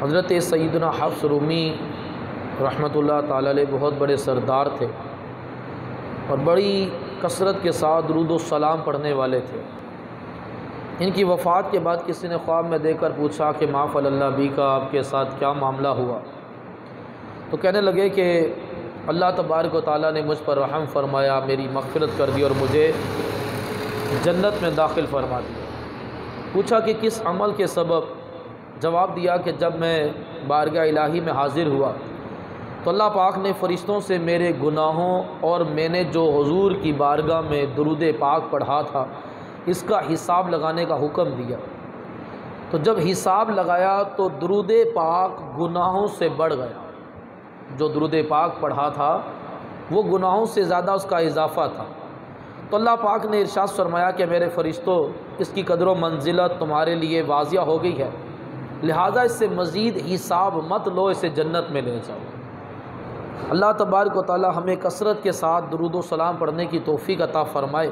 حضرت سیدنا حفص رومی رحمۃ اللہ تعالی علیہ بہت بڑے سردار تھے اور بڑی کثرت کے ساتھ درود و سلام پڑھنے والے تھے۔ ان کی وفات کے بعد کسی نے خواب میں دیکھ کر پوچھا کہ ما فعل اللہ بی کا، آپ کے ساتھ کیا معاملہ ہوا؟ تو کہنے لگے کہ اللہ تبارک و تعالیٰ نے مجھ پر رحم فرمایا، میری مغفرت کر دی اور مجھے جنت میں داخل فرما دیا۔ پوچھا کہ کس عمل کے سبب؟ جواب دیا کہ جب میں بارگاہ الہی میں حاضر ہوا تو اللہ پاک نے فرشتوں سے میرے گناہوں اور میں نے جو حضور کی بارگاہ میں درود پاک پڑھا تھا اس کا حساب لگانے کا حکم دیا۔ تو جب حساب لگایا تو درود پاک گناہوں سے بڑھ گیا، جو درود پاک پڑھا تھا وہ گناہوں سے زیادہ اس کا اضافہ تھا۔ تو اللہ پاک نے ارشاد فرمایا کہ میرے فرشتوں، اس کی قدر و منزلت تمہارے لیے واضح ہو گئی ہے، لہٰذا اس سے مزید حساب مت لو، اسے جنت میں لے جاؤ۔ اللہ تبارک و تعالی ہمیں کثرت کے ساتھ درود و سلام پڑھنے کی توفیق عطا فرمائے۔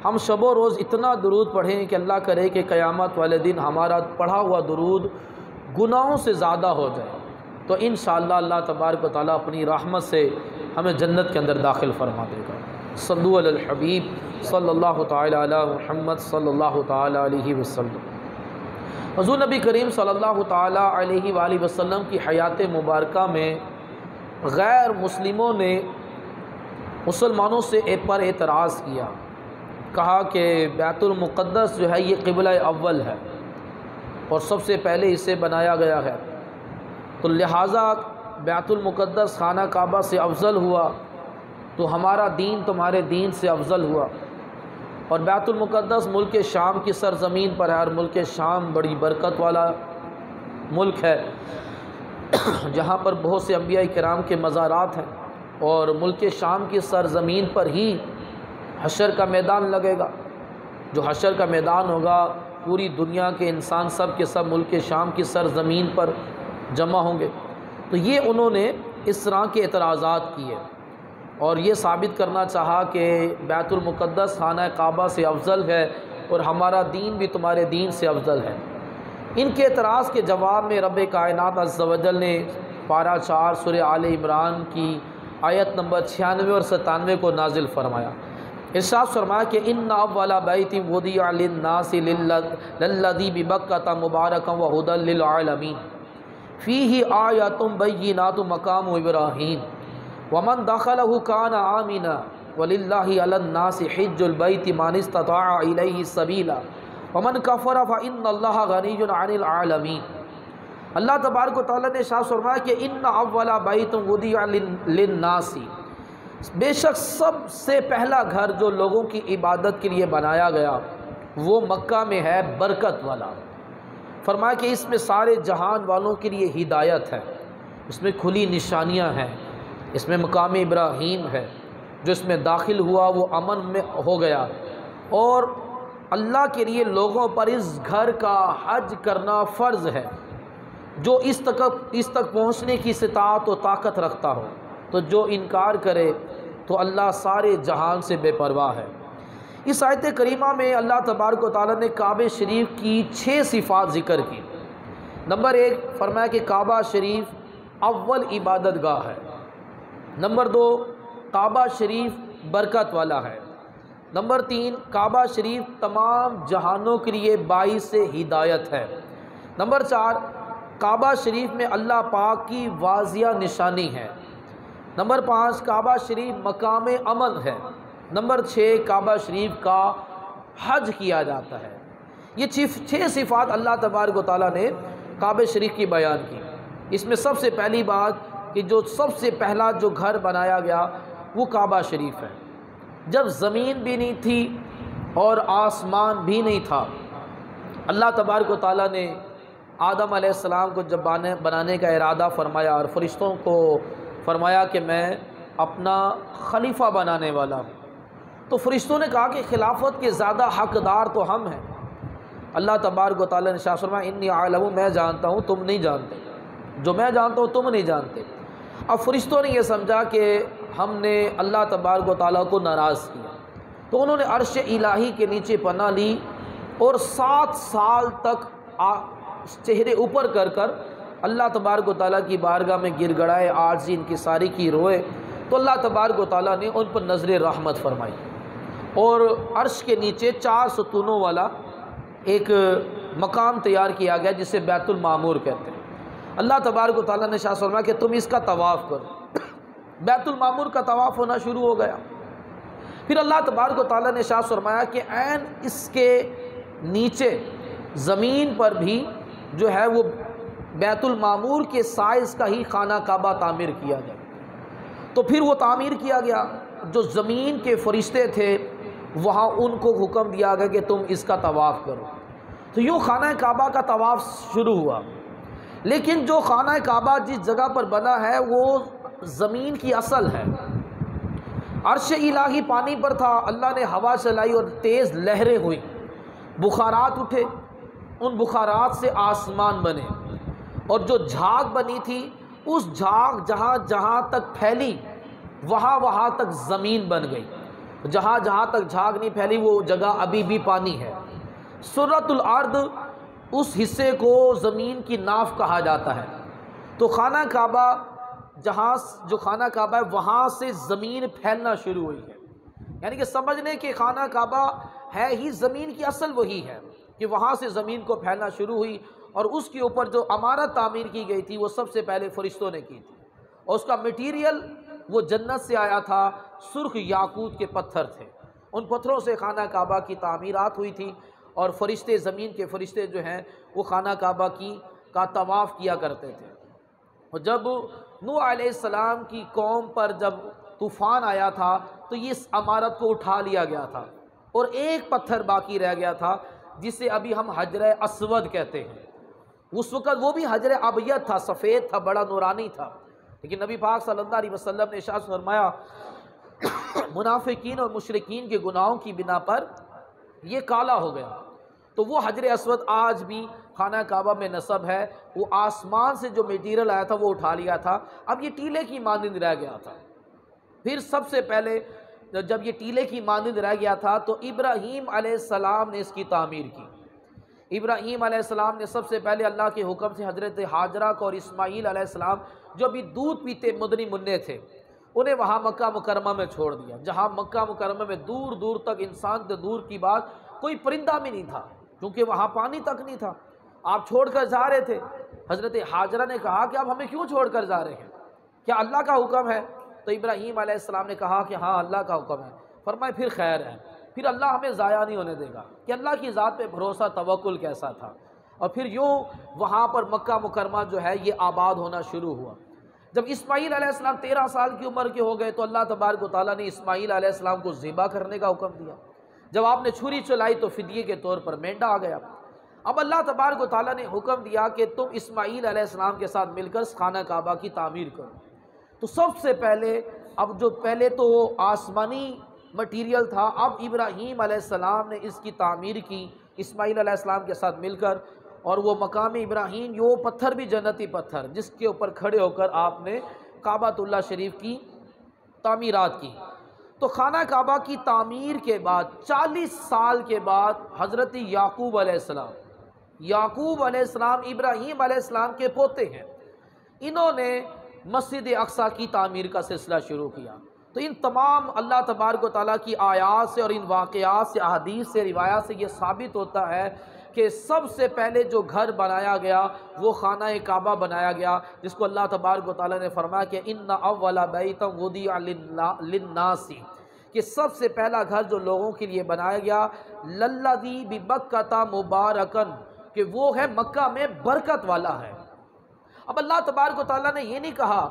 ہم شب و روز اتنا درود پڑھیں کہ اللہ کرے کہ قیامت والے دن ہمارا پڑھا ہوا درود گناہوں سے زیادہ ہو جائے، تو انشاءاللہ اللہ تبارک و تعالی اپنی رحمت سے ہمیں جنت کے اندر داخل فرما دے گا۔ صلو علی الحبیب صلی اللہ تعالی علی محمد صلی اللہ تعالی علیہ وسلم۔ حضور نبی کریم صلی اللہ تعالی علیہ وآلہ وسلم کی حیات مبارکہ میں غیر مسلموں نے مسلمانوں سے پر اعتراض کیا، کہا کہ بیت المقدس جو ہے یہ قبلہ اول ہے اور سب سے پہلے اسے بنایا گیا ہے، تو لہٰذا بیت المقدس خانہ کعبہ سے افضل ہوا تو ہمارا دین تمہارے دین سے افضل ہوا، اور بیت المقدس ملک شام کی سرزمین پر ہے، اور ملک شام بڑی برکت والا ملک ہے جہاں پر بہت سے انبیاء کرام کے مزارات ہیں، اور ملک شام کی سرزمین پر ہی حشر کا میدان لگے گا۔ جو حشر کا میدان ہوگا پوری دنیا کے انسان سب کے سب ملک شام کی سرزمین پر جمع ہوں گے۔ تو یہ انہوں نے اس طرح کے اعتراضات کیے اور یہ ثابت کرنا چاہا کہ بیت المقدس خانہ کعبہ سے افضل ہے اور ہمارا دین بھی تمہارے دین سے افضل ہے۔ ان کے اعتراض کے جواب میں رب کائنات عز و جل نے پارہ 4 سورہ آل عمران کی آیت نمبر 96 اور 97 کو نازل فرمایا۔ ارشاد فرمایا کہ ان اول بیت وضع للناس للذی ببکۃ مبارکا وہدی للعالمین فیہ آیات بینات مقام ابراہیم ومن دخلہ کان آمنا وللہ علی الناس حج البیت من استطاع الیہ سبیلا ومن کفر فإن اللہ غنی عن العالمین۔ اللہ تبارک و تعالیٰ نے ارشاد فرمایا کہ ان اول بیت وضع للناس، بے شک سب سے پہلا گھر جو لوگوں کی عبادت کے لیے بنایا گیا وہ مکہ میں ہے، برکت والا۔ فرمایا کہ اس میں سارے جہان والوں کے لیے ہدایت ہے، اس میں کھلی نشانیاں ہیں، اس میں مقام ابراہیم ہے، جو اس میں داخل ہوا وہ امن میں ہو گیا، اور اللہ کے لیے لوگوں پر اس گھر کا حج کرنا فرض ہے۔ جو اس تک پہنچنے کی استطاعت و طاقت رکھتا ہو، تو جو انکار کرے تو اللہ سارے جہان سے بے پرواہ ہے۔ اس آیت کریمہ میں اللہ تبارک و تعالیٰ نے کعبہ شریف کی 6 صفات ذکر کی۔ نمبر 1 فرمایا کہ کعبہ شریف اول عبادت گاہ ہے۔ نمبر 2 کعبہ شریف برکت والا ہے۔ نمبر 3 کعبہ شریف تمام جہانوں کے لیے باعث ہدایت ہے۔ نمبر 4 کعبہ شریف میں اللہ پاک کی واضح نشانی ہے۔ نمبر 5 کعبہ شریف مقام امن ہے۔ نمبر 6 کعبہ شریف کا حج کیا جاتا ہے۔ یہ 6 صفات اللہ تبارک و تعالیٰ نے کعبہ شریف کی بیان کی۔ اس میں سب سے پہلی بات کہ جو سب سے پہلا جو گھر بنایا گیا وہ کعبہ شریف ہے۔ جب زمین بھی نہیں تھی اور آسمان بھی نہیں تھا، اللہ تبارک و تعالیٰ نے آدم علیہ السلام کو جب بنانے کا ارادہ فرمایا اور فرشتوں کو فرمایا کہ میں اپنا خلیفہ بنانے والا ہوں، تو فرشتوں نے کہا کہ خلافت کے زیادہ حقدار تو ہم ہیں۔ اللہ تبارک و تعالیٰ نے ارشاد فرمایا انی اعلم، میں جانتا ہوں تم نہیں جانتے، جو میں جانتا ہوں تم نہیں جانتے۔ اب فرشتوں نے یہ سمجھا کہ ہم نے اللہ تبارک و تعالیٰ کو ناراض کیا، تو انہوں نے عرش الہی کے نیچے پناہ لی اور 7 سال تک چہرے اوپر کر اللہ تبارک و تعالیٰ کی بارگاہ میں گر گڑائے، عاجزی انکساری کی روئے، تو اللہ تبارک و تعالیٰ نے ان پر نظر رحمت فرمائی، اور عرش کے نیچے 4 ستونوں والا ایک مقام تیار کیا گیا جسے بیت المعمور کہتے ہیں۔ اللہ تبارک و تعالیٰ نے ارشاد فرمایا کہ تم اس کا طواف کرو۔ بیت المعمور کا طواف ہونا شروع ہو گیا۔ پھر اللہ تبارک و تعالیٰ نے ارشاد فرمایا کہ عین اس کے نیچے زمین پر بھی جو ہے وہ بیت المعمور کے سائز کا ہی خانہ کعبہ تعمیر کیا گیا۔ تو پھر وہ تعمیر کیا گیا، جو زمین کے فرشتے تھے وہاں ان کو حکم دیا گیا کہ تم اس کا طواف کرو، تو یوں خانہ کعبہ کا طواف شروع ہوا۔ لیکن جو خانہ کعبہ جس جگہ پر بنا ہے وہ زمین کی اصل ہے، عرش الہی پانی پر تھا، اللہ نے ہوا چلائی اور تیز لہریں ہوئی، بخارات اٹھے، ان بخارات سے آسمان بنے، اور جو جھاگ بنی تھی اس جھاگ جہاں جہاں تک پھیلی وہاں تک زمین بن گئی، جہاں جہاں تک جھاگ نہیں پھیلی وہ جگہ ابھی بھی پانی ہے۔ سرۃ الارض اس حصے کو زمین کی ناف کہا جاتا ہے۔ تو خانہ کعبہ جو خانہ کعبہ ہے وہاں سے زمین پھیلنا شروع ہوئی ہے، یعنی کہ سمجھ لیں کہ خانہ کعبہ ہے ہی زمین کی اصل وہی ہے، کہ وہاں سے زمین کو پھیلنا شروع ہوئی، اور اس کے اوپر جو عمارت تعمیر کی گئی تھی وہ سب سے پہلے فرشتوں نے کی تھی، اور اس کا میٹیریل وہ جنت سے آیا تھا، سرخ یاقوت کے پتھر تھے، ان پتھروں سے خانہ کعبہ کی تعمیرات ہوئی تھی، اور فرشتے زمین کے فرشتے جو ہیں وہ خانہ کعبہ کا طواف کیا کرتے تھے۔ اور جب نوح علیہ السلام کی قوم پر جب طوفان آیا تھا تو اس عمارت کو اٹھا لیا گیا تھا، اور ایک پتھر باقی رہ گیا تھا جسے ابھی ہم حجر اسود کہتے ہیں۔ اس وقت وہ بھی حجر ابیض تھا، سفید تھا، بڑا نورانی تھا، لیکن نبی پاک صلی اللہ علیہ وسلم نے ارشاد فرمایا منافقین اور مشرکین کے گناہوں کی بنا پر یہ کالا ہو گیا۔ تو وہ حجر اسود آج بھی خانہ کعبہ میں نصب ہے، وہ آسمان سے جو میٹیریل آیا تھا وہ اٹھا لیا تھا، اب یہ ٹیلے کی مانند رہ گیا تھا۔ پھر سب سے پہلے جب یہ ٹیلے کی مانند رہ گیا تھا تو ابراہیم علیہ السلام نے اس کی تعمیر کی۔ ابراہیم علیہ السلام نے سب سے پہلے اللہ کے حکم سے حضرت ہاجرہ کو اور اسماعیل علیہ السلام جو ابھی دودھ پیتے مدنی منع تھے انہیں وہاں مکہ مکرمہ میں چھوڑ دیا، جہاں مکہ مکرمہ میں دور دور تک انسان سے دور کی بات کوئی پرندہ بھی نہیں تھا، کیونکہ وہاں پانی تک نہیں تھا، آپ چھوڑ کر جا رہے تھے۔ حضرت ہاجرہ نے کہا کہ آپ ہمیں کیوں چھوڑ کر جا رہے ہیں، کیا اللہ کا حکم ہے؟ تو ابراہیم علیہ السلام نے کہا کہ ہاں اللہ کا حکم ہے۔ فرمائے پھر خیر ہے، پھر اللہ ہمیں ضائع نہیں ہونے دے گا، کہ اللہ کی ذات پہ بھروسہ توکل کیسا تھا۔ اور پھر یوں وہاں پر مکہ مکرمہ جو ہے یہ آباد ہونا شروع ہوا۔ جب اسماعیل علیہ السلام 13 سال کی عمر کے ہو گئے تو اللہ تبارک و تعالیٰ نے اسماعیل علیہ السلام کو ذبح کرنے کا حکم دیا۔ جب آپ نے چھری چلائی تو فدیے کے طور پر مینڈا آ گیا۔ اب اللہ تبارک و تعالیٰ نے حکم دیا کہ تم اسماعیل علیہ السلام کے ساتھ مل کر خانہ کعبہ کی تعمیر کرو۔ تو سب سے پہلے پہلے تو آسمانی مٹیریل تھا، اب ابراہیم علیہ السلام نے اس کی تعمیر کی اسماعیل علیہ السلام کے ساتھ مل کر، اور وہ مقام ابراہیم وہ پتھر بھی جنتی پتھر جس کے اوپر کھڑے ہو کر آپ نے کعبۃ اللہ شریف کی تعمیرات کی۔ تو خانہ کعبہ کی تعمیر کے بعد 40 سال کے بعد حضرت یعقوب علیہ السلام ابراہیم علیہ السلام کے پوتے ہیں، انہوں نے مسجد اقصیٰ کی تعمیر کا سلسلہ شروع کیا۔ تو ان تمام اللہ تبارک و تعالیٰ کی آیات سے اور ان واقعات سے، احادیث سے، روایات سے یہ ثابت ہوتا ہے کہ سب سے پہلے جو گھر بنایا گیا وہ خانہ کعبہ بنایا گیا، جس کو اللہ تبارک و تعالیٰ نے فرمایا کہ ان اول بیت وضع للناس، کہ سب سے پہلا گھر جو لوگوں کے لیے بنایا گیا للذی ببکۃ مبارکن، کہ وہ ہے مکہ میں برکت والا ہے۔ اب اللہ تبارک و تعالیٰ نے یہ نہیں کہا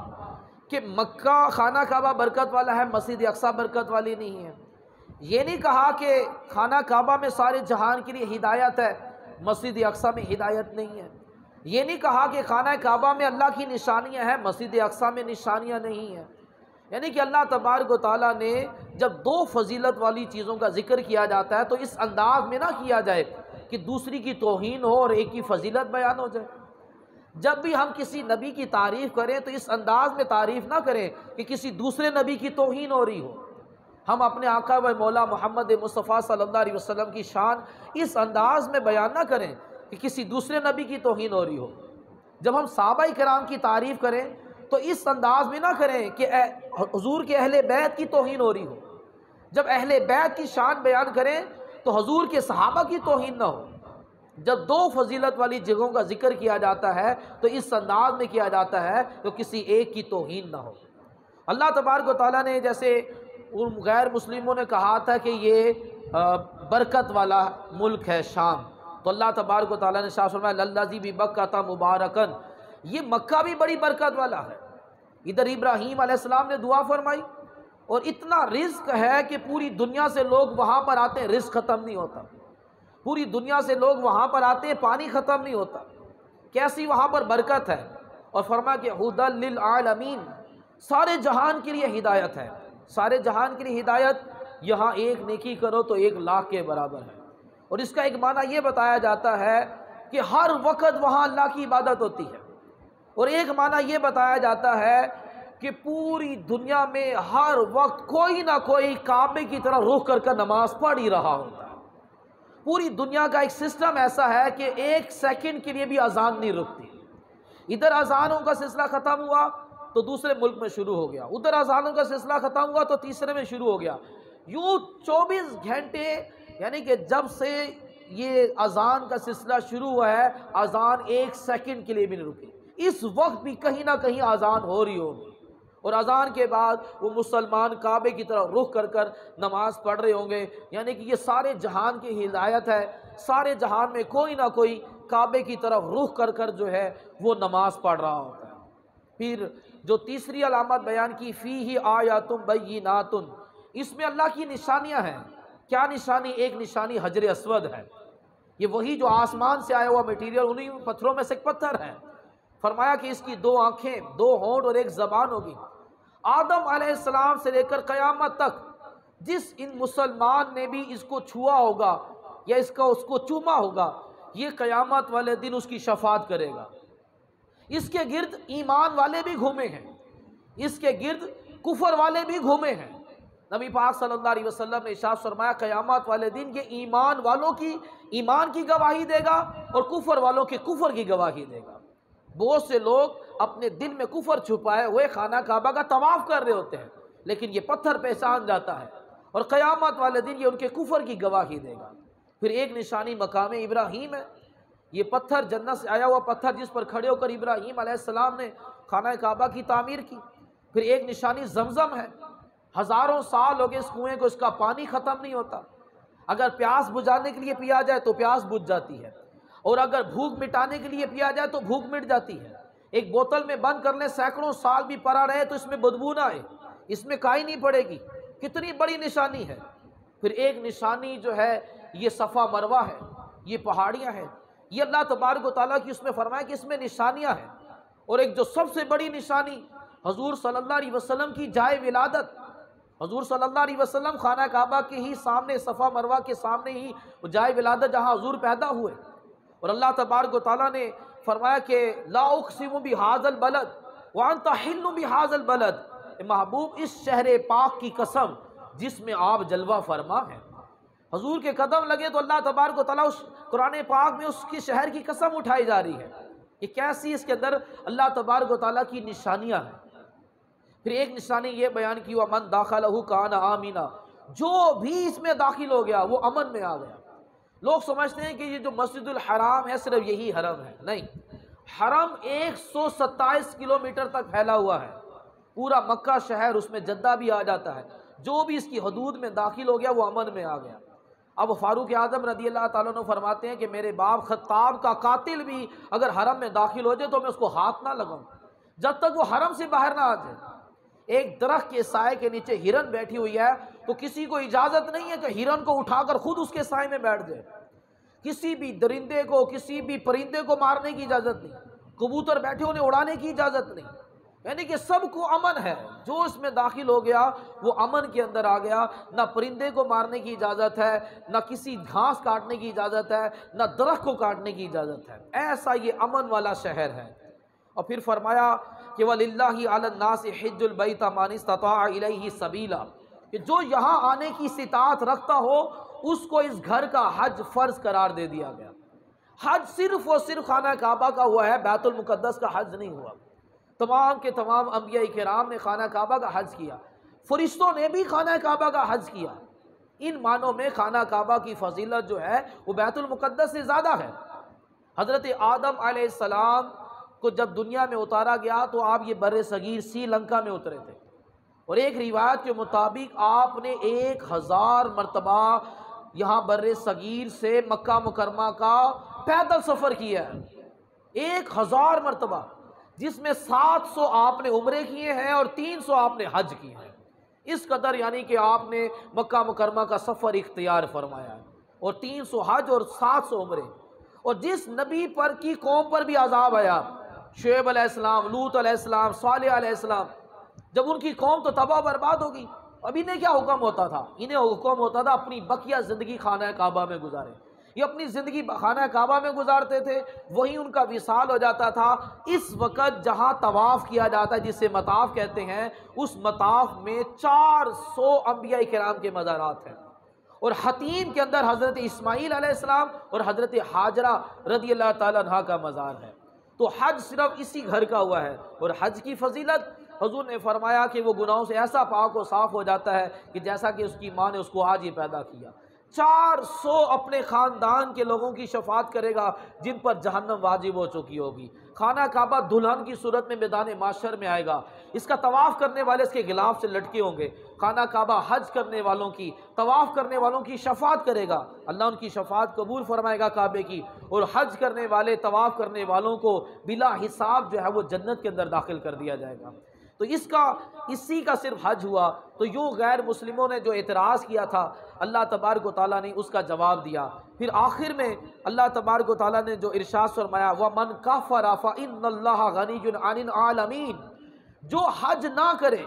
کہ مکہ خانہ کعبہ برکت والا ہے، مسجد اقصیٰ برکت والی نہیں ہے، یہ نہیں کہا کہ خانہ کعبہ میں سارے جہان کے لیے ہدایت ہے، مسجد اقصیٰ میں ہدایت نہیں ہے، یہ نہیں کہا کہ خانہ کعبہ میں اللہ کی نشانیاں ہیں، مسجد اقصیٰ میں نشانیاں نہیں ہیں۔ یعنی کہ اللہ تبارک و تعالیٰ نے جب دو فضیلت والی چیزوں کا ذکر کیا جاتا ہے تو اس انداز میں نہ کیا جائے کہ دوسری کی توہین ہو اور ایک کی فضیلت بیان ہو جائے۔ جب بھی ہم کسی نبی کی تعریف کریں تو اس انداز میں تعریف نہ کریں کہ کسی دوسرے نبی کی توہین ہو رہی ہو۔ ہم اپنے آقا و مولا محمد مصطفیٰ صلی اللہ علیہ وسلم کی شان اس انداز میں بیان نہ کریں کہ کسی دوسرے نبی کی توہین ہو رہی ہو۔ جب ہم صحابہ کرام کی تعریف کریں تو اس انداز میں نہ کریں کہ حضور کے اہل بیت کی توہین ہو رہی ہو. جب اہل بیت کی شان بیان کریں تو حضور کے صحابہ کی توہین نہ ہو. جب دو فضیلت والی جگہوں کا ذکر کیا جاتا ہے تو اس انداز میں کیا جاتا ہے کہ کسی ایک کی توہین نہ ہو. اللہ تبارک و تعالیٰ نے جیسے ان غیر مسلموں نے کہا تھا کہ یہ برکت والا ملک ہے شام، تو اللہ تبارک و تعالیٰ نے شاہ فرمایا للذی ببکۃ مبارکن، یہ مکہ بھی بڑی برکت والا ہے. ادھر ابراہیم علیہ السلام نے دعا فرمائی اور اتنا رزق ہے کہ پوری دنیا سے لوگ وہاں پر آتے ہیں، رزق ختم نہیں ہوتا. پوری دنیا سے لوگ وہاں پر آتے ہیں، پانی ختم نہیں ہوتا. کیسی وہاں پر برکت ہے. اور فرمایا کہ ھدی للعالمین، سارے جہان کے لیے ہدایت ہے. سارے جہان کے لیے ہدایت، یہاں ایک نیکی کرو تو 1,00,000 کے برابر ہے. اور اس کا ایک معنی یہ بتایا جاتا ہے کہ ہر وقت وہاں اللہ کی عبادت ہوتی ہے. اور ایک معنی یہ بتایا جاتا ہے کہ پوری دنیا میں ہر وقت کوئی نہ کوئی کعبے کی طرح رخ کر نماز پڑھ ہی رہا ہوتا ہے. پوری دنیا کا ایک سسٹم ایسا ہے کہ 1 سیکنڈ کے لیے بھی اذان نہیں رکتی. ادھر اذانوں کا سلسلہ ختم ہوا تو دوسرے ملک میں شروع ہو گیا، ادھر اذانوں کا سلسلہ ختم ہوا تو تیسرے میں شروع ہو گیا. یوں 24 گھنٹے، یعنی کہ جب سے یہ اذان کا سلسلہ شروع ہوا ہے اذان 1 سیکنڈ کے لیے بھی نہیں رکی. اس وقت بھی کہیں نہ کہیں اذان ہو رہی ہوگی، اور اذان کے بعد وہ مسلمان کعبے کی طرف رخ کر نماز پڑھ رہے ہوں گے. یعنی کہ یہ سارے جہان کی ہدایت ہے. سارے جہان میں کوئی نہ کوئی کعبے کی طرف رخ کر جو ہے وہ نماز پڑھ رہا ہوتا ہے. پھر جو تیسری علامت بیان کی فیہ آیات بینات، اس میں اللہ کی نشانیاں ہیں. کیا نشانی؟ ایک نشانی حجر اسود ہے. یہ وہی جو آسمان سے آیا ہوا میٹیریل، انہی پتھروں میں سے ایک پتھر ہے. فرمایا کہ اس کی 2 آنکھیں، 2 ہونٹ اور 1 زبان ہوگی. آدم علیہ السلام سے لے کر قیامت تک جس ان مسلمان نے بھی اس کو چھوا ہوگا یا اس کو چوما ہوگا، یہ قیامت والے دن اس کی شفاعت کرے گا. اس کے گرد ایمان والے بھی گھومے ہیں، اس کے گرد کفر والے بھی گھومے ہیں. نبی پاک صلی اللہ علیہ وسلم نے ارشاد فرمایا قیامت والے دن یہ ایمان والوں کی ایمان کی گواہی دے گا اور کفر والوں کے کفر کی گواہی دے گا. بہت سے لوگ اپنے دل میں کفر چھپائے ہوئے خانہ کعبہ کا طواف کر رہے ہوتے ہیں، لیکن یہ پتھر پہچان جاتا ہے اور قیامت والے دن یہ ان کے کفر کی گواہی دے گا. پھر ایک نشانی مقام ابراہیم ہے. یہ پتھر جنت سے آیا ہوا پتھر جس پر کھڑے ہو کر ابراہیم علیہ السلام نے خانہ کعبہ کی تعمیر کی. پھر ایک نشانی زمزم ہے. ہزاروں سال ہو گئے اس کنویں کو، اس کا پانی ختم نہیں ہوتا. اگر پیاس بجھانے کے لیے پیا جائے تو پیاس بجھ جاتی ہے، اور اگر بھوک مٹانے کے لیے پیا جائے تو بھوک مٹ جاتی ہے. ایک بوتل میں بند کر لیں، سینکڑوں سال بھی پڑا رہے تو اس میں بدبو نہ آئے، اس میں کائی نہیں پڑے گی. کتنی بڑی نشانی ہے. پھر ایک نشانی جو ہے یہ صفا مروہ ہے، یہ پہاڑیاں ہیں. یہ اللہ تبارک و تعالیٰ کی اس میں فرمایا کہ اس میں نشانیاں ہیں. اور ایک جو سب سے بڑی نشانی حضور صلی اللہ علیہ وسلم کی جائے ولادت. حضور صلی اللہ علیہ وسلم خانہ کعبہ کے ہی سامنے، صفا مروہ کے سامنے ہی جائے ولادت جہاں حضور پیدا ہوئے. اور اللہ تبارک و تعالیٰ نے فرمایا کہ لا اقسم بہذا البلد وانت حل بہذا البلد، محبوب اس شہر پاک کی قسم جس میں آپ جلوہ فرما ہیں. حضور کے قدم لگے تو اللہ تبارک و تعالیٰ اس قرآن پاک میں اس کی شہر کی قسم اٹھائی جا رہی ہے. یہ کیسی اس کے اندر اللہ تبارک و تعالیٰ کی نشانیاں ہیں. پھر ایک نشانی یہ بیان کی وَمَنْ دَخَلَهُ كَانَ آمِنًا، جو بھی اس میں داخل ہو گیا وہ امن میں آ گیا. لوگ سمجھتے ہیں کہ یہ جو مسجد الحرام ہے صرف یہی حرم ہے. نہیں، حرم 127 کلومیٹر تک پھیلا ہوا ہے. پورا مکہ شہر، اس میں جدہ بھی آ جاتا ہے. جو بھی اس کی حدود میں داخل ہو گیا وہ امن میں آ گیا. اب فاروق اعظم رضی اللہ تعالیٰ عنہ فرماتے ہیں کہ میرے باپ خطاب کا قاتل بھی اگر حرم میں داخل ہو جائے تو میں اس کو ہاتھ نہ لگاؤں جب تک وہ حرم سے باہر نہ آ جائے. ایک درخت کے سائے کے نیچے ہرن بیٹھی ہوئی ہے تو کسی کو اجازت نہیں ہے کہ ہرن کو اٹھا کر خود اس کے سائے میں بیٹھ جائے. کسی بھی درندے کو، کسی بھی پرندے کو مارنے کی اجازت نہیں. کبوتر بیٹھے انہیں اڑانے کی اجازت نہیں. یعنی کہ سب کو امن ہے. جو اس میں داخل ہو گیا وہ امن کے اندر آ گیا. نہ پرندے کو مارنے کی اجازت ہے، نہ کسی گھاس کاٹنے کی اجازت ہے، نہ درخت کو کاٹنے کی اجازت ہے. ایسا یہ امن والا شہر ہے. اور پھر فرمایا کہ وَلِلَّهِ عَلَى النَّاسِ حِجُّ الْبَيْتَ مَنِ اسْتَطَاعَ إِلَيْهِ سَبِيلًا، کہ جو یہاں آنے کی استطاعت رکھتا ہو اس کو اس گھر کا حج فرض قرار دے دیا گیا. حج صرف اور صرف خانہ کعبہ کا ہوا ہے، بیت المقدس کا حج نہیں ہوا۔ تمام کے تمام انبیاء کرام نے خانہ کعبہ کا حج کیا، فرشتوں نے بھی خانہ کعبہ کا حج کیا۔ ان معنوں میں خانہ کعبہ کی فضیلت جو ہے وہ بیت المقدس سے زیادہ ہے۔ حضرت آدم علیہ السلام کو جب دنیا میں اتارا گیا تو آپ یہ بر صغیر سری لنکا میں اترے تھے، اور ایک روایت کے مطابق آپ نے 1000 مرتبہ یہاں بر صغیر سے مکہ مکرمہ کا پیدل سفر کیا ہے، 1000 مرتبہ، جس میں 700 آپ نے عمرے کیے ہیں اور 300 آپ نے حج کیے ہیں۔ اس قدر یعنی کہ آپ نے مکہ مکرمہ کا سفر اختیار فرمایا ہے، اور 300 حج اور 700 عمرے۔ اور جس نبی پر کی قوم پر بھی عذاب آیا، شعیب علیہ السلام، لوط علیہ السلام، صالح علیہ السلام، جب ان کی قوم تو تباہ برباد ہوگی، اب انہیں کیا حکم ہوتا تھا؟ انہیں حکم ہوتا تھا اپنی بقیہ زندگی خانہ کعبہ میں گزاریں۔ یہ اپنی زندگی خانہ کعبہ میں گزارتے تھے، وہیں ان کا وصال ہو جاتا تھا۔ اس وقت جہاں طواف کیا جاتا ہے، جسے مطاف کہتے ہیں، اس مطاف میں 400 انبیاء کرام کے مزارات ہیں، اور حتیم کے اندر حضرت اسماعیل علیہ السلام اور حضرت حاجرہ رضی اللہ تعالیٰ عنہ کا مزار ہے۔ تو حج صرف اسی گھر کا ہوا ہے، اور حج کی فضیلت حضور نے فرمایا کہ وہ گناہوں سے ایسا پاک و صاف ہو جاتا ہے کہ جیسا کہ اس کی ماں نے اس کو آج ہی پیدا کیا۔ 400 اپنے خاندان کے لوگوں کی شفاعت کرے گا جن پر جہنم واجب ہو چکی ہوگی۔ خانہ کعبہ دلہن کی صورت میں میدان معاشر میں آئے گا، اس کا طواف کرنے والے اس کے غلاف سے لٹکے ہوں گے۔ خانہ کعبہ حج کرنے والوں کی، طواف کرنے والوں کی شفاعت کرے گا، اللہ ان کی شفاعت قبول فرمائے گا کعبے کی، اور حج کرنے والے، طواف کرنے والوں کو بلا حساب جو ہے وہ جنت کے اندر داخل کر دیا جائے گا۔ تو اسی کا صرف حج ہوا۔ تو یوں غیر مسلموں نے جو اعتراض کیا تھا، اللہ تبارک و تعالیٰ نے اس کا جواب دیا۔ پھر آخر میں اللہ تبارک و تعالیٰ نے جو ارشاد فرمایا، وَمَنْ كَفَرَ فَإِنَّ اللَّهَ غَنِيٌّ عَنِ الْعَالَمِينَ، جو حج نہ کرے،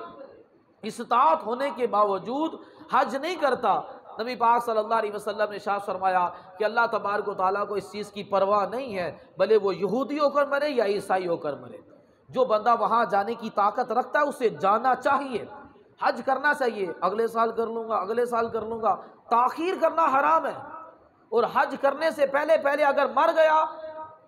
استطاعت ہونے کے باوجود حج نہیں کرتا، نبی پاک صلی اللہ علیہ وسلم نے ارشاد فرمایا کہ اللہ تبارک و تعالیٰ کو اس چیز کی پرواہ نہیں ہے، بھلے وہ یہودی ہو کر مرے یا عیسائی ہو کر مرے۔ جو بندہ وہاں جانے کی طاقت رکھتا ہے اسے جانا چاہیے، حج کرنا چاہیے۔ اگلے سال کر لوں گا، اگلے سال کر لوں گا، تاخیر کرنا حرام ہے۔ اور حج کرنے سے پہلے اگر مر گیا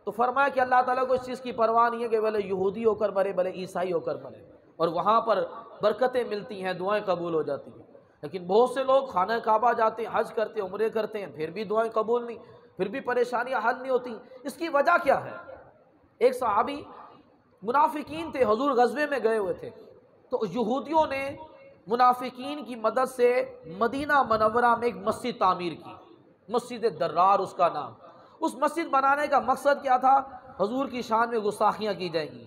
تو فرمایا کہ اللہ تعالیٰ کو اس چیز کی پرواہ نہیں ہے کہ بھلے یہودی ہو کر مرے، بھلے عیسائی ہو کر مرے، اور وہاں پر برکتیں ملتی ہیں، دعائیں قبول ہو جاتی ہیں۔ لیکن بہت سے لوگ خانہ کعبہ جاتے ہیں، حج کرتے ہیں، عمرے کرتے ہیں، پھر بھی دعائیں قبول نہیں، پھر بھی پریشانیاں حل نہیں ہوتی۔ اس کی وجہ کیا ہے؟ ایک صحابی منافقین تھے، حضور غزوے میں گئے ہوئے تھے، تو یہودیوں نے منافقین کی مدد سے مدینہ منورہ میں ایک مسجد تعمیر کی، مسجد درار اس کا نام۔ اس مسجد بنانے کا مقصد کیا تھا؟ حضور کی شان میں گستاخیاں کی جائیں گی،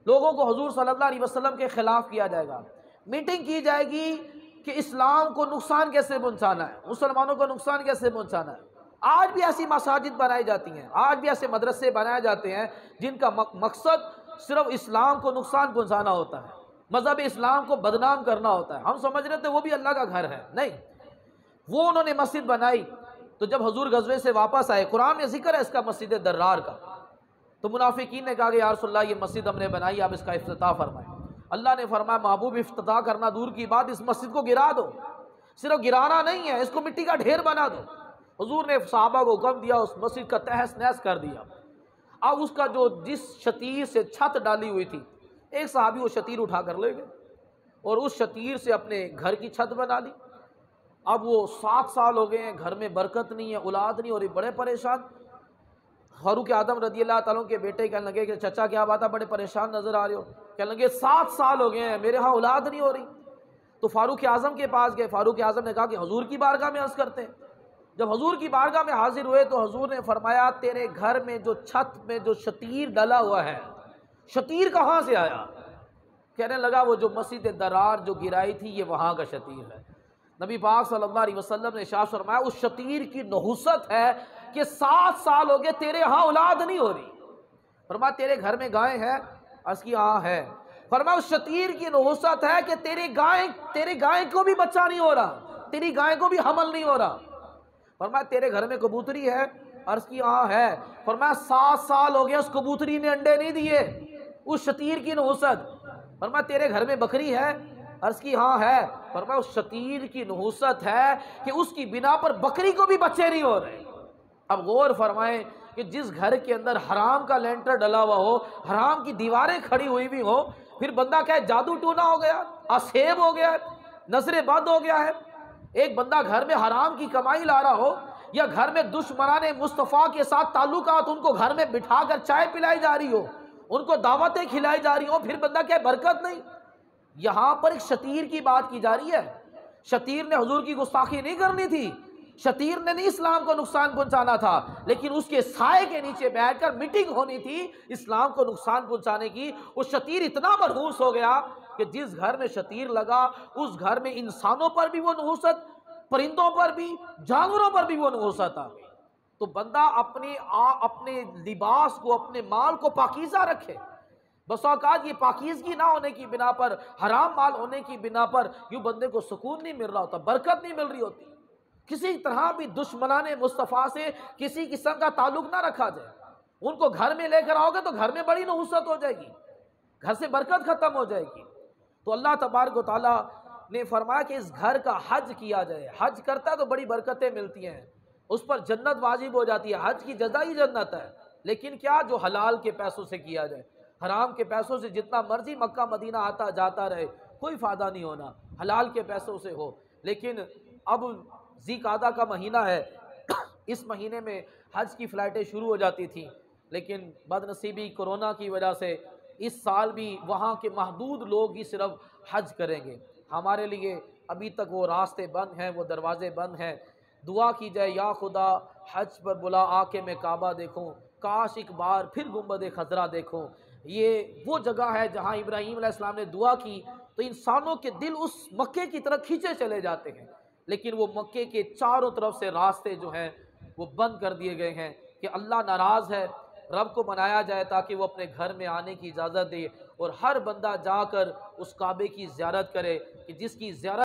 لوگوں کو حضور صلی اللہ علیہ وسلم کے خلاف کیا جائے گا، میٹنگ کی جائے گی کہ اسلام کو نقصان کیسے پہنچانا ہے، مسلمانوں کو نقصان کیسے پہنچانا ہے۔ آج بھی ایسی مساجد بنائی جاتی ہیں، آج بھی ایسے مدرسے بنائے جاتے ہیں جن کا مقصد صرف اسلام کو نقصان پہنچانا ہوتا ہے، مذہب اسلام کو بدنام کرنا ہوتا ہے۔ ہم سمجھ رہے تھے وہ بھی اللہ کا گھر ہے، نہیں، وہ انہوں نے مسجد بنائی۔ تو جب حضور غزوے سے واپس آئے، قرآن میں ذکر ہے اس کا مسجد درار کا، تو منافقین نے کہا کہ یا رسول اللہ یہ مسجد ہم نے بنائی، آپ اس کا افتتاح فرمائیں۔ اللہ نے فرمایا محبوب افتتاح کرنا دور کی بات، اس مسجد کو گرا دو، صرف گرانا نہیں ہے، اس کو مٹی کا ڈھیر بنا دو۔ حضور نے صحابہ کو حکم دیا، اس مسجد کا تہس نہس کر دیا۔ اب اس کا جس شتیر سے چھت ڈالی ہوئی تھی، ایک صحابی وہ شتیر اٹھا کر لے گئے اور اس شتیر سے اپنے گھر کی چھت بنا لی۔ اب وہ 7 سال ہو گئے ہیں، گھر میں برکت نہیں ہے، اولاد نہیں، اور یہ بڑے پریشان۔ فاروق اعظم رضی اللہ تعالیٰ کے بیٹے کہنے لگے کہ چچا کیا بات ہے، بڑے پریشان نظر آ رہے ہو؟ کہنے لگے 7 سال ہو گئے ہیں، میرے ہاں اولاد نہیں ہو رہی۔ تو فاروق اعظم کے پاس گئے، فاروق اعظم نے کہا کہ حضور کی بارگاہ میں عرض کرتے ہیں۔ جب حضور کی بارگاہ میں حاضر ہوئے تو حضور نے فرمایا تیرے گھر میں جو چھت میں جو شتیر ڈلا ہوا ہے، شتیر کہاں سے آیا؟ کہنے لگا وہ جو مسجد درار جو گرائی تھی یہ وہاں کا شتیر ہے۔ نبی پاک صلی اللہ علیہ وسلم نے ارشاد فرمایا اس شتیر کی نحوست ہے کہ 7 سال ہو گئے تیرے ہاں اولاد نہیں ہو رہی۔ فرمایا تیرے گھر میں گائے ہیں؟ عرض کی ہاں ہے۔ فرمایا اس شتیر کی نحوست ہے کہ تیری گائے کو بھی بچہ نہیں ہو رہا، تیری گائے کو بھی حمل نہیں ہو رہا۔ فرمایا تیرے گھر میں کبوتری ہے؟ عرض کی ہاں ہے۔ فرمایا 7 سال ہو گئے اس کبوتری نے انڈے نہیں دیے، اس شتیر کی نحوست۔ فرمایا تیرے گھر میں بکری ہے؟ عرض کی ہاں ہے۔ فرمایا اس شتیر کی نحوست ہے کہ اس کی بنا پر بکری کو بھی بچے نہیں ہو رہے۔ اب غور فرمائیں کہ جس گھر کے اندر حرام کا لینٹر ڈلا ہوا ہو، حرام کی دیواریں کھڑی ہوئی بھی ہو، پھر بندہ کہے جادو ٹونا ہو گیا، آسیب ہو گیا، نظر بد ہو گیا ہے۔ ایک بندہ گھر میں حرام کی کمائی لا رہا ہو، یا گھر میں دشمنان مصطفیٰ کے ساتھ تعلقات، ان کو گھر میں بٹھا کر چائے پلائی جا رہی ہو، ان کو دعوتیں کھلائی جا رہی ہوں، پھر بندہ کہے برکت نہیں۔ یہاں پر ایک شتیر کی بات کی جا رہی ہے۔ شتیر نے حضور کی گستاخی نہیں کرنی تھی، شتیر نے نہیں اسلام کو نقصان پہنچانا تھا، لیکن اس کے سائے کے نیچے بیٹھ کر میٹنگ ہونی تھی اسلام کو نقصان پہنچانے کی۔ وہ شتیر اتنا منحوس ہو گیا کہ جس گھر میں شتیر لگا اس گھر میں انسانوں پر بھی وہ نحوست، پرندوں پر بھی، جانوروں پر بھی وہ نحوست آ گئی۔ تو بندہ اپنے لباس کو، اپنے مال کو پاکیزہ رکھے۔ بس اوقات یہ پاکیزگی نہ ہونے کی بنا پر، حرام مال ہونے کی بنا پر یوں بندے کو سکون نہیں مل رہا ہوتا، برکت نہیں مل رہی ہوتی۔ کسی طرح بھی دشمنان مصطفیٰ سے کسی قسم کا تعلق نہ رکھا جائے۔ ان کو گھر میں لے کر آؤ گے تو گھر میں بڑی نحوست ہو جائے گی، گھر سے برکت ختم ہو جائے گی۔ تو اللہ تبارک و تعالیٰ نے فرمایا کہ اس گھر کا حج کیا جائے۔ حج کرتا ہے تو بڑی برکتیں ملتی ہیں، اس پر جنت واجب ہو جاتی ہے، حج کی جزا ہی جنت ہے۔ لیکن کیا؟ جو حلال کے پیسوں سے کیا جائے۔ حرام کے پیسوں سے جتنا مرضی مکہ مدینہ آتا جاتا رہے کوئی فائدہ نہیں ہونا، حلال کے پیسوں سے ہو۔ لیکن اب ذی قعدہ کا مہینہ ہے، اس مہینے میں حج کی فلائٹیں شروع ہو جاتی تھیں، لیکن بد نصیبی کورونا کی وجہ سے اس سال بھی وہاں کے محدود لوگ ہی صرف حج کریں گے۔ ہمارے لیے ابھی تک وہ راستے بند ہیں، وہ دروازے بند ہیں۔ دعا کی جائے، یا خدا حج پر بلا آ کے میں کعبہ دیکھوں، کاش ایک بار پھر گنبد خضرا دیکھوں۔ یہ وہ جگہ ہے جہاں ابراہیم علیہ السلام نے دعا کی تو انسانوں کے دل اس مکے کی طرف کھینچے چلے جاتے ہیں، لیکن وہ مکے کے چاروں طرف سے راستے جو ہیں وہ بند کر دیے گئے ہیں کہ اللہ ناراض ہے۔ رب کو منایا جائے تاکہ وہ اپنے گھر میں آنے کی اجازت دے، اور ہر بندہ جا کر اس کعبے کی زیارت کرے کہ جس کی زیارت